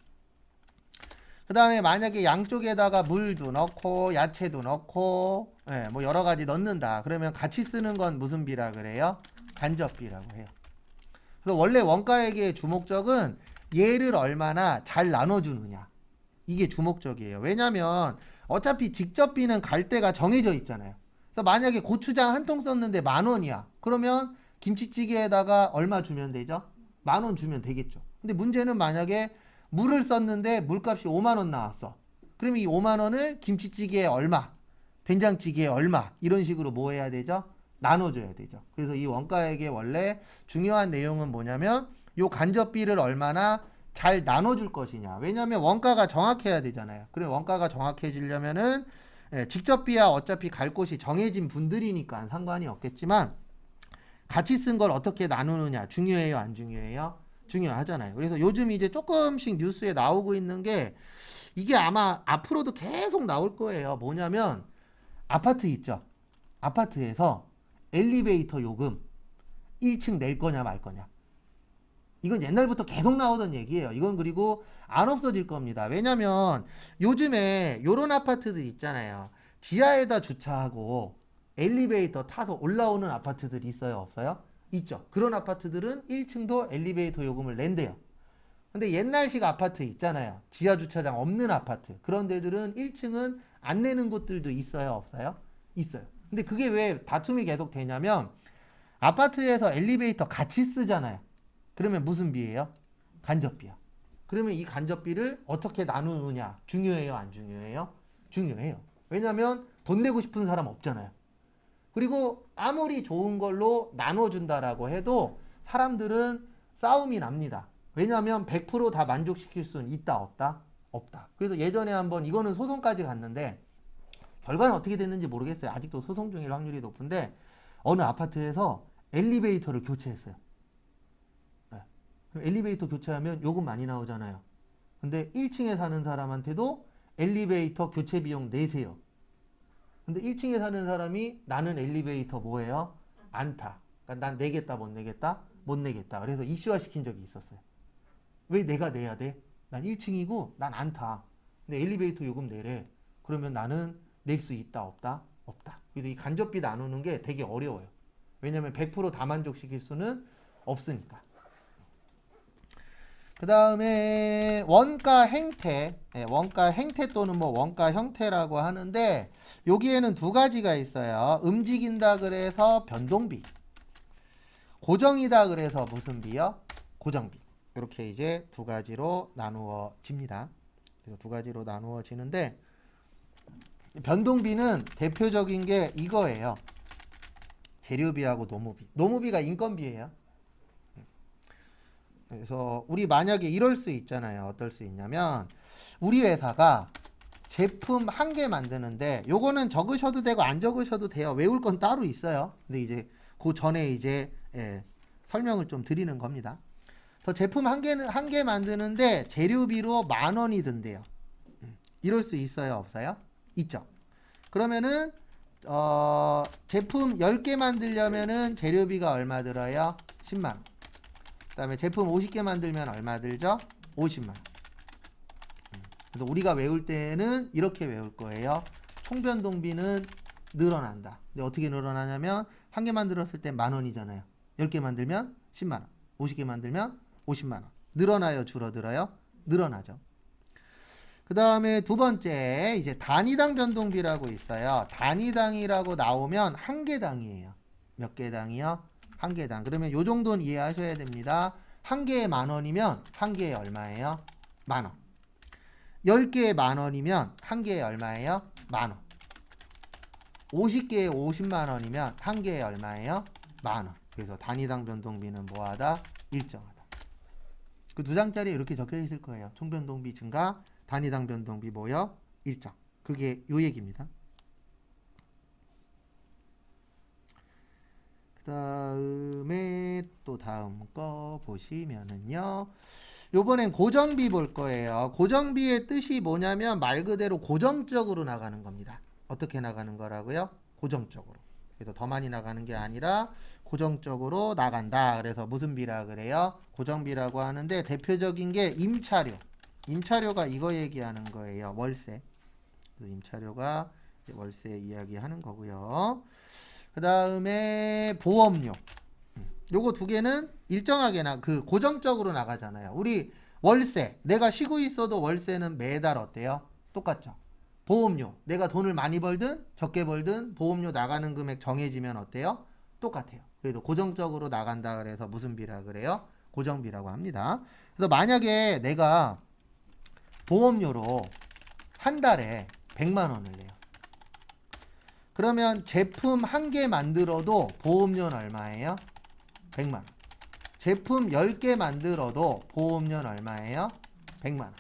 그 다음에 만약에 양쪽에다가 물도 넣고 야채도 넣고 뭐 여러 가지 넣는다. 그러면 같이 쓰는 건 무슨 비라 그래요? 간접비라고 해요. 그래서 원래 원가액의 주목적은 얘를 얼마나 잘 나눠주느냐. 이게 주목적이에요. 왜냐면 어차피 직접비는 갈 때가 정해져 있잖아요. 그래서 만약에 고추장 한 통 썼는데 10,000원이야. 그러면 김치찌개에다가 얼마 주면 되죠? 10,000원 주면 되겠죠. 근데 문제는 만약에 물을 썼는데 물값이 50,000원 나왔어. 그럼 이 50,000원을 김치찌개에 얼마, 된장찌개에 얼마 이런 식으로 뭐 해야 되죠? 나눠줘야 되죠. 그래서 이 원가액의 원래 중요한 내용은 뭐냐면 요 간접비를 얼마나 잘 나눠줄 것이냐. 왜냐하면 원가가 정확해야 되잖아요. 그래 원가가 정확해지려면은 직접비야 어차피 갈 곳이 정해진 분들이니까 상관이 없겠지만 같이 쓴 걸 어떻게 나누느냐 중요해요, 안 중요해요? 중요하잖아요. 그래서 요즘 이제 조금씩 뉴스에 나오고 있는 게 이게 아마 앞으로도 계속 나올 거예요. 뭐냐면 아파트 있죠. 아파트에서 엘리베이터 요금 1층 낼 거냐 말 거냐. 이건 옛날부터 계속 나오던 얘기예요. 이건 그리고 안 없어질 겁니다. 왜냐면 요즘에 요런 아파트들 있잖아요. 지하에다 주차하고 엘리베이터 타서 올라오는 아파트들이 있어요, 없어요? 있죠. 그런 아파트들은 1층도 엘리베이터 요금을 낸대요. 근데 옛날식 아파트 있잖아요. 지하 주차장 없는 아파트. 그런 데들은 1층은 안 내는 곳들도 있어요, 없어요? 있어요. 근데 그게 왜 다툼이 계속 되냐면 아파트에서 엘리베이터 같이 쓰잖아요. 그러면 무슨 비예요? 간접비야. 그러면 이 간접비를 어떻게 나누느냐 중요해요, 안 중요해요? 중요해요. 왜냐하면 돈 내고 싶은 사람 없잖아요. 그리고 아무리 좋은 걸로 나눠준다라고 해도 사람들은 싸움이 납니다. 왜냐하면 100% 다 만족시킬 수는 있다, 없다? 없다. 그래서 예전에 한번 이거는 소송까지 갔는데 결과는 어떻게 됐는지 모르겠어요. 아직도 소송 중일 확률이 높은데 어느 아파트에서 엘리베이터를 교체했어요. 네. 그럼 엘리베이터 교체하면 요금 많이 나오잖아요. 근데 1층에 사는 사람한테도 엘리베이터 교체 비용 내세요. 근데 1층에 사는 사람이 나는 엘리베이터 뭐예요? 안 타. 그러니까 난 내겠다, 못 내겠다? 못 내겠다. 그래서 이슈화 시킨 적이 있었어요. 왜 내가 내야 돼? 난 1층이고 난 안 타. 근데 엘리베이터 요금 내래. 그러면 나는 낼 수 있다, 없다? 없다. 그래서 이 간접비 나누는 게 되게 어려워요. 왜냐면 100%다 만족시킬 수는 없으니까. 그 다음에 원가 행태, 원가 행태 또는 뭐 원가 형태라고 하는데 여기에는 두 가지가 있어요. 움직인다 그래서 변동비, 고정이다 그래서 무슨 비요? 고정비. 이렇게 이제 두 가지로 나누어집니다. 그래서 두 가지로 나누어지는데 변동비는 대표적인 게 이거예요. 재료비하고 노무비. 노무비가 인건비예요. 그래서 우리 만약에 이럴 수 있잖아요. 어떨 수 있냐면 우리 회사가 제품 한 개 만드는데 요거는 적으셔도 되고 안 적으셔도 돼요. 외울 건 따로 있어요. 근데 이제 그 전에 이제 설명을 좀 드리는 겁니다. 그래서 제품 한 개 만드는데 재료비로 10,000원이 든대요. 이럴 수 있어요, 없어요? 있죠. 그러면은 제품 10개 만들려면은 재료비가 얼마 들어요? 10만 원. 그다음에 제품 50개 만들면 얼마 들죠? 50만 원. 그래서 우리가 외울 때는 이렇게 외울 거예요. 총변동비는 늘어난다. 근데 어떻게 늘어나냐면 한 개 만들었을 때 10,000원이잖아요. 10개 만들면 10만 원. 50개 만들면 50만 원. 늘어나요, 줄어들어요? 늘어나죠. 그 다음에 두 번째 이제 단위당 변동비라고 있어요. 단위당이라고 나오면 한 개당이에요. 몇 개당이요? 한 개당. 그러면 요 정도는 이해하셔야 됩니다. 한 개에 10,000원이면 한 개에 얼마예요? 10,000원. 10개에 10,000원이면 한 개에 얼마예요? 10,000원. 50개에 50만 원이면 한 개에 얼마예요? 10,000원. 그래서 단위당 변동비는 뭐하다? 일정하다. 그 두 장짜리 이렇게 적혀 있을 거예요. 총변동비 증가, 단위당 변동비 뭐요? 일정. 그게 요 얘기입니다. 그 다음에 또 다음 거 보시면은요. 요번엔 고정비 볼 거예요. 고정비의 뜻이 뭐냐면 말 그대로 고정적으로 나가는 겁니다. 어떻게 나가는 거라고요? 고정적으로. 그래서 더 많이 나가는 게 아니라 고정적으로 나간다. 그래서 무슨 비라 그래요? 고정비라고 하는데 대표적인 게 임차료. 임차료가 이거 얘기하는 거예요. 월세. 임차료가 월세 이야기하는 거고요. 그 다음에 보험료. 요거 두 개는 일정하게 그 고정적으로 나가잖아요. 우리 월세. 내가 쉬고 있어도 월세는 매달 어때요? 똑같죠. 보험료. 내가 돈을 많이 벌든 적게 벌든 보험료 나가는 금액 정해지면 어때요? 똑같아요. 그래도 고정적으로 나간다 그래서 무슨 비라 그래요? 고정비라고 합니다. 그래서 만약에 내가 보험료로 한 달에 100만 원을 내요. 그러면 제품 한 개 만들어도 보험료는 얼마예요? 100만 원. 제품 10개 만들어도 보험료는 얼마예요? 100만 원.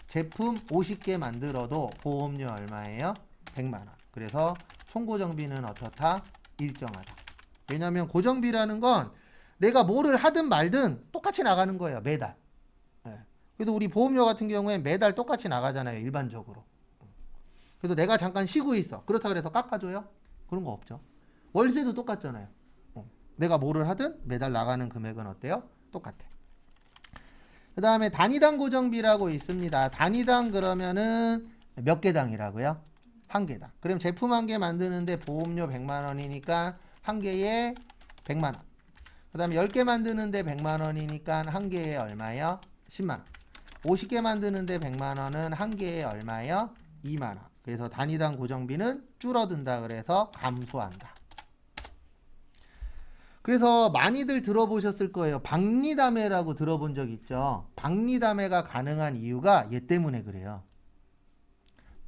제품 50개 만들어도 보험료 얼마예요? 100만 원. 그래서 총고정비는 어떻다? 일정하다. 왜냐하면 고정비라는 건 내가 뭐를 하든 말든 똑같이 나가는 거예요. 매달. 그래도 우리 보험료 같은 경우에 매달 똑같이 나가잖아요. 일반적으로. 그래도 내가 잠깐 쉬고 있어. 그렇다고 해서 깎아줘요? 그런 거 없죠. 월세도 똑같잖아요. 내가 뭐를 하든 매달 나가는 금액은 어때요? 똑같아. 그 다음에 단위당 고정비라고 있습니다. 단위당 그러면은 몇 개당이라고요? 한 개당. 그럼 제품 한 개 만드는데 보험료 100만 원이니까 한 개에 100만 원. 그 다음에 10개 만드는데 100만 원이니까 한 개에 얼마요? 10만 원. 50개 만드는데 100만 원은 한 개에 얼마요? 2만 원. 그래서 단위당 고정비는 줄어든다 그래서 감소한다. 그래서 많이들 들어보셨을 거예요. 박리담회라고 들어본 적 있죠? 박리담회가 가능한 이유가 얘 때문에 그래요.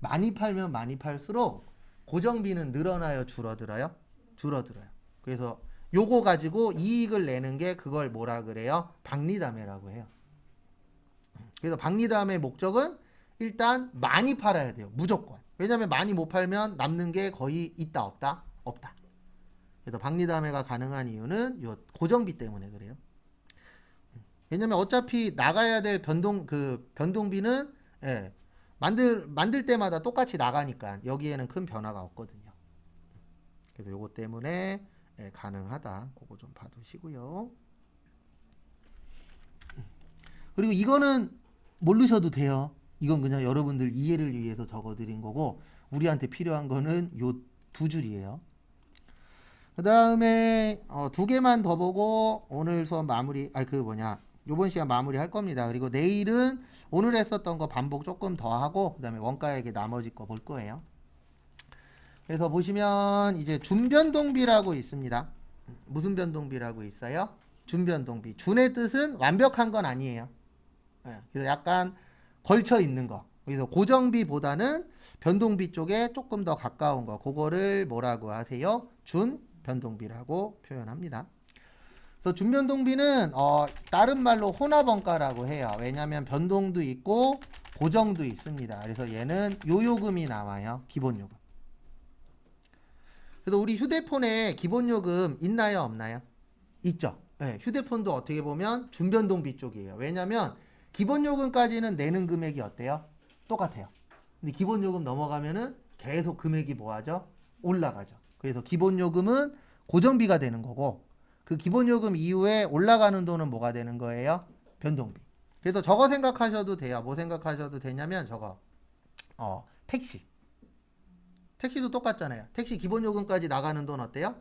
많이 팔면 많이 팔수록 고정비는 늘어나요, 줄어들어요? 줄어들어요. 그래서 요거 가지고 이익을 내는 게 그걸 뭐라 그래요? 박리담회라고 해요. 그래서 박리담회 목적은 일단 많이 팔아야 돼요. 무조건. 왜냐하면 많이 못 팔면 남는 게 거의 있다 없다? 없다. 그래서 박리담회가 가능한 이유는 요 고정비 때문에 그래요. 왜냐면 어차피 나가야 될 변동비는 예, 만들 때마다 똑같이 나가니까 여기에는 큰 변화가 없거든요. 그래서 요거 때문에 예, 가능하다. 그거 좀 봐두시고요. 그리고 이거는 모르셔도 돼요. 이건 그냥 여러분들 이해를 위해서 적어드린 거고 우리한테 필요한 거는 요 두 줄이에요. 그 다음에 두 개만 더 보고 오늘 수업 마무리 요번 시간 마무리 할 겁니다. 그리고 내일은 오늘 했었던 거 반복 조금 더 하고 그 다음에 원가액의 나머지 거 볼 거예요. 그래서 보시면 이제 준변동비라고 있습니다. 무슨 변동비라고 있어요? 준변동비. 준의 뜻은 완벽한 건 아니에요. 그래서 약간 걸쳐 있는 거. 그래서 고정비보다는 변동비 쪽에 조금 더 가까운 거. 그거를 뭐라고 하세요? 준변동비라고 표현합니다. 그래서 준변동비는 다른 말로 혼합원가라고 해요. 왜냐하면 변동도 있고 고정도 있습니다. 그래서 얘는 요요금이 나와요. 기본요금. 그래서 우리 휴대폰에 기본요금 있나요? 없나요? 있죠. 네, 휴대폰도 어떻게 보면 준변동비 쪽이에요. 왜냐하면 기본요금까지는 내는 금액이 어때요? 똑같아요. 근데 기본요금 넘어가면은 계속 금액이 뭐하죠? 올라가죠. 그래서 기본요금은 고정비가 되는 거고 그 기본요금 이후에 올라가는 돈은 뭐가 되는 거예요? 변동비. 그래서 저거 생각하셔도 돼요. 뭐 생각하셔도 되냐면 저거 택시. 택시도 똑같잖아요. 택시 기본요금까지 나가는 돈 어때요?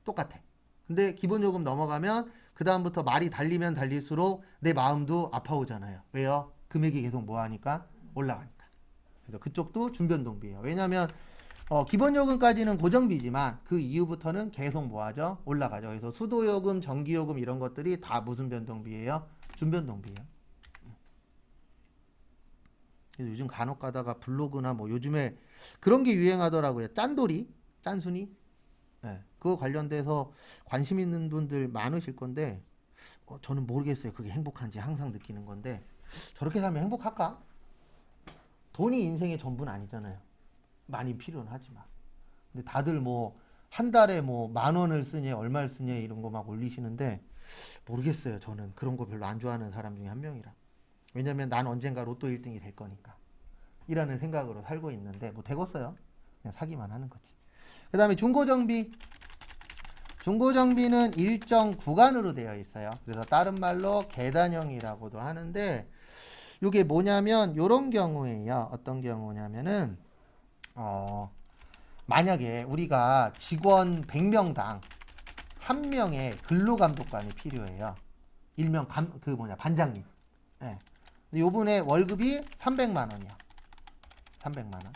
똑같아. 근데 기본요금 넘어가면 그 다음부터 말이 달리면 달릴수록 내 마음도 아파오잖아요. 왜요? 금액이 계속 뭐하니까? 올라가니까. 그래서 그쪽도 준변동비예요. 왜냐하면 기본요금까지는 고정비지만 그 이후부터는 계속 뭐하죠? 올라가죠. 그래서 수도요금, 전기요금 이런 것들이 다 무슨 변동비예요? 준변동비예요. 그래서 요즘 간혹 가다가 블로그나 뭐 요즘에 그런 게 유행하더라고요. 짠돌이, 짠순이. 네, 그거 관련돼서 관심 있는 분들 많으실 건데 저는 모르겠어요. 그게 행복한지 항상 느끼는 건데 저렇게 살면 행복할까? 돈이 인생의 전부는 아니잖아요. 많이 필요는 하지만. 근데 다들 뭐 한 달에 뭐 10,000원을 쓰냐 얼마를 쓰냐 이런 거 막 올리시는데 모르겠어요. 저는 그런 거 별로 안 좋아하는 사람 중에 한 명이라. 왜냐면 난 언젠가 로또 1등이 될 거니까. 이라는 생각으로 살고 있는데 뭐 되겠어요. 그냥 사기만 하는 거지. 그 다음에 중고정비. 중고정비는 일정 구간으로 되어 있어요. 그래서 다른 말로 계단형이라고도 하는데 이게 뭐냐면 이런 경우에요. 어떤 경우냐면은 만약에 우리가 직원 100명당 한 명의 근로감독관이 필요해요. 일명 반장님. 네. 근데 요분의 월급이 300만 원이야. 300만 원.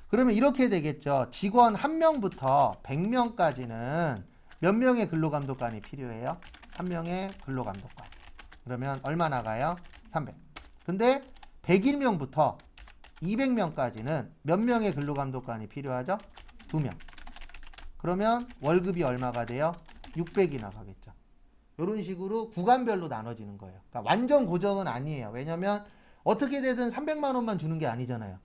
그러면 이렇게 되겠죠. 직원 1명부터 100명까지는 몇 명의 근로감독관이 필요해요? 한 명의 근로감독관. 그러면 얼마 나가요? 300. 근데 101명부터 200명까지는 몇 명의 근로감독관이 필요하죠? 2명. 그러면 월급이 얼마가 돼요? 600이 나가겠죠. 이런 식으로 구간별로 나눠지는 거예요. 그러니까 완전 고정은 아니에요. 왜냐면 어떻게 되든 300만 원만 주는 게 아니잖아요.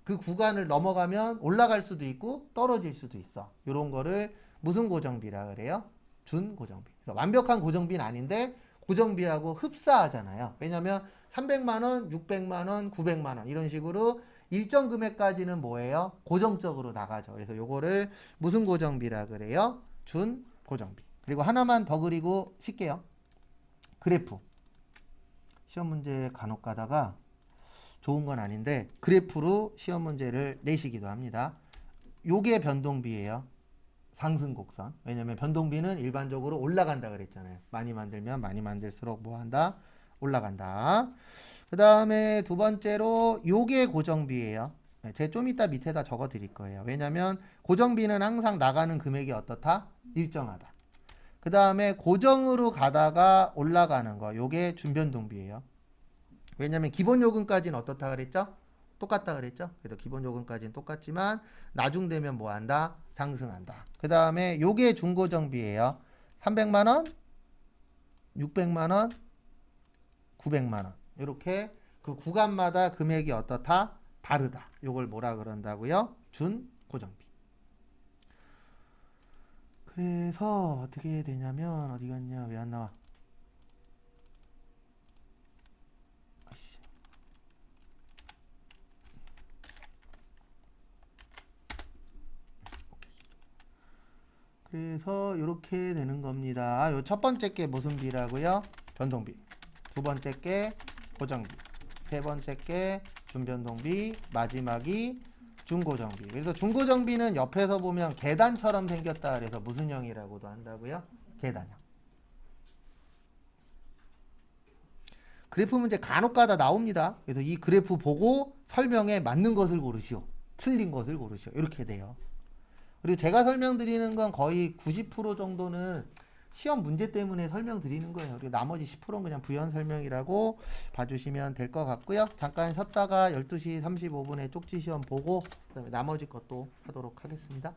그 구간을 넘어가면 올라갈 수도 있고 떨어질 수도 있어. 이런 거를 무슨 고정비라 그래요? 준고정비. 그래서 완벽한 고정비는 아닌데 고정비하고 흡사하잖아요. 왜냐면 300만 원, 600만 원, 900만 원 이런 식으로 일정 금액까지는 뭐예요? 고정적으로 나가죠. 그래서 요거를 무슨 고정비라 그래요? 준고정비. 그리고 하나만 더 그리고 쉴게요. 그래프. 시험 문제 간혹 가다가 좋은 건 아닌데 그래프로 시험 문제를 내시기도 합니다. 요게 변동비예요. 상승 곡선. 왜냐면 변동비는 일반적으로 올라간다 그랬잖아요. 많이 만들면 많이 만들수록 뭐 한다? 올라간다. 그 다음에 두 번째로 요게 고정비예요. 제가 좀 이따 밑에다 적어 드릴 거예요. 왜냐면 고정비는 항상 나가는 금액이 어떻다? 일정하다. 그 다음에 고정으로 가다가 올라가는 거. 요게 준변동비예요. 왜냐면 기본 요금까지는 어떻다 그랬죠? 똑같다 그랬죠? 그래서 기본 요금까지는 똑같지만 나중되면 뭐 한다? 상승한다. 그 다음에 요게 중고정비예요. 300만 원, 600만 원, 900만 원. 이렇게 그 구간마다 금액이 어떻다? 다르다. 요걸 뭐라 그런다고요? 준고정비. 그래서 어떻게 되냐면 어디 갔냐? 왜 안 나와? 그래서 이렇게 되는 겁니다. 요 첫 번째 게 무슨 비라고요? 변동비. 두 번째 게 고정비. 세 번째 게 준변동비. 마지막이 중고정비. 그래서 중고정비는 옆에서 보면 계단처럼 생겼다 그래서 무슨 형이라고도 한다고요? 계단형. 그래프 문제 간혹가다 나옵니다. 그래서 이 그래프 보고 설명에 맞는 것을 고르시오. 틀린 것을 고르시오. 이렇게 돼요. 그리고 제가 설명드리는 건 거의 90% 정도는 시험 문제 때문에 설명드리는 거예요. 그리고 나머지 10%는 그냥 부연 설명이라고 봐주시면 될 것 같고요. 잠깐 쉬었다가 12시 35분에 쪽지 시험 보고 그다음에 나머지 것도 하도록 하겠습니다.